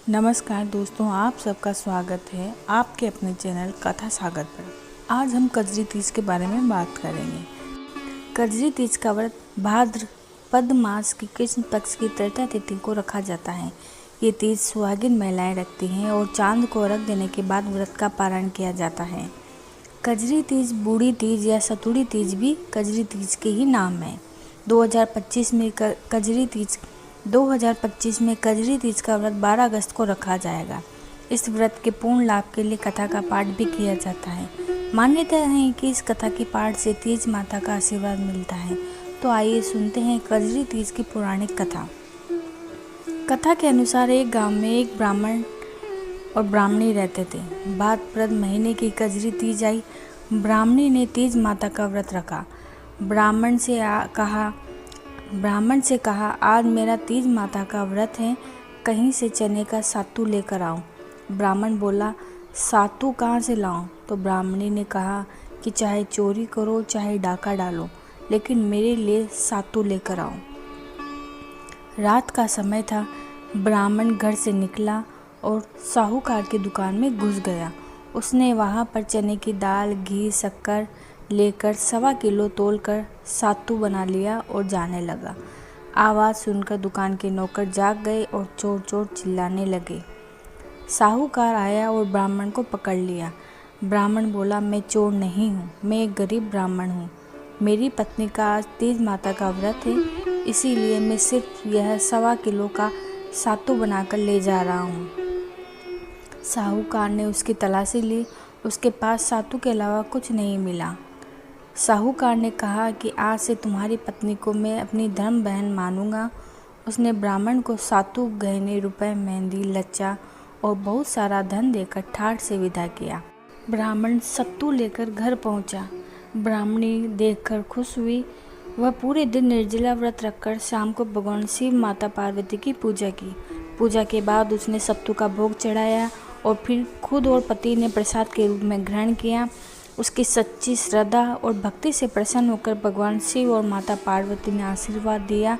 नमस्कार दोस्तों, आप सबका स्वागत है आपके अपने चैनल कथा सागर पर। आज हम कजरी तीज के बारे में बात करेंगे। कजरी तीज का व्रत भाद्रपद मास की कृष्ण पक्ष की तृतीया तिथि को रखा जाता है। ये तीज सुहागिन महिलाएं रखती हैं और चांद को अर्घ देने के बाद व्रत का पारण किया जाता है। कजरी तीज, बूढ़ी तीज या सतुड़ी तीज भी कजरी तीज के ही नाम है। 2025 में कजरी तीज का व्रत 12 अगस्त को रखा जाएगा। इस व्रत के पूर्ण लाभ के लिए कथा का पाठ भी किया जाता है। मान्यता है कि इस कथा के पाठ से तीज माता का आशीर्वाद मिलता है। तो आइए सुनते हैं कजरी तीज की पौराणिक कथा। कथा के अनुसार एक गांव में एक ब्राह्मण और ब्राह्मणी रहते थे। भाद्रपद महीने की कजरी तीज आई। ब्राह्मणी ने तीज माता का व्रत रखा। ब्राह्मण से कहा, आज मेरा तीज माता का व्रत है, कहीं से चने का सातू लेकर आओ। ब्राह्मण बोला, सातू कहाँ से लाऊं? तो ब्राह्मणी ने कहा कि चाहे चोरी करो चाहे डाका डालो, लेकिन मेरे लिए सातू लेकर आओ। रात का समय था। ब्राह्मण घर से निकला और साहूकार की दुकान में घुस गया। उसने वहाँ पर चने की दाल, घी, शक्कर लेकर 1.25 किलो तोलकर सातू बना लिया और जाने लगा। आवाज़ सुनकर दुकान के नौकर जाग गए और चोर चोर चिल्लाने लगे। साहूकार आया और ब्राह्मण को पकड़ लिया। ब्राह्मण बोला, मैं चोर नहीं हूँ, मैं एक गरीब ब्राह्मण हूँ। मेरी पत्नी का आज तीज माता का व्रत है, इसीलिए मैं सिर्फ यह 1.25 किलो का सातू बनाकर ले जा रहा हूँ। साहूकार ने उसकी तलाशी ली। उसके पास सातू के अलावा कुछ नहीं मिला। साहूकार ने कहा कि आज से तुम्हारी पत्नी को मैं अपनी धर्म बहन मानूंगा। उसने ब्राह्मण को सातू, गहने, रुपए, मेहंदी, लच्चा और बहुत सारा धन देकर ठाठ से विदा किया। ब्राह्मण सत्तू लेकर घर पहुंचा। ब्राह्मणी देखकर खुश हुई। वह पूरे दिन निर्जला व्रत रखकर शाम को भगवान शिव, माता पार्वती की पूजा की। पूजा के बाद उसने सत्तू का भोग चढ़ाया और फिर खुद और पति ने प्रसाद के रूप में ग्रहण किया। उसकी सच्ची श्रद्धा और भक्ति से प्रसन्न होकर भगवान शिव और माता पार्वती ने आशीर्वाद दिया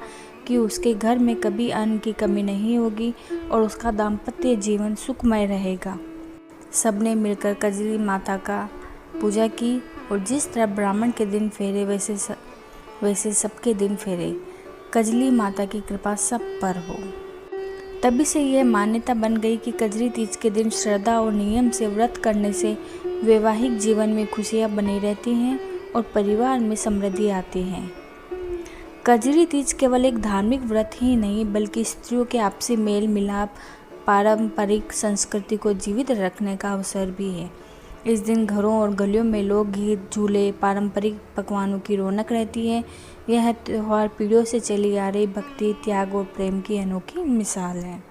कि उसके घर में कभी अन्न की कमी नहीं होगी और उसका दाम्पत्य जीवन सुखमय रहेगा। सबने मिलकर कजरी माता का पूजा की और जिस तरह ब्राह्मण के दिन फेरे वैसे सबके दिन फेरे। कजली माता की कृपा सब पर हो। तभी से यह मान्यता बन गई कि कजरी तीज के दिन श्रद्धा और नियम से व्रत करने से वैवाहिक जीवन में खुशियां बनी रहती हैं और परिवार में समृद्धि आती है। कजरी तीज केवल एक धार्मिक व्रत ही नहीं बल्कि स्त्रियों के आपसी मेल मिलाप, पारंपरिक संस्कृति को जीवित रखने का अवसर भी है। इस दिन घरों और गलियों में लोकगीत, झूले, पारंपरिक पकवानों की रौनक रहती है। यह त्योहार पीढ़ियों से चली आ रही भक्ति, त्याग और प्रेम की अनोखी मिसाल है।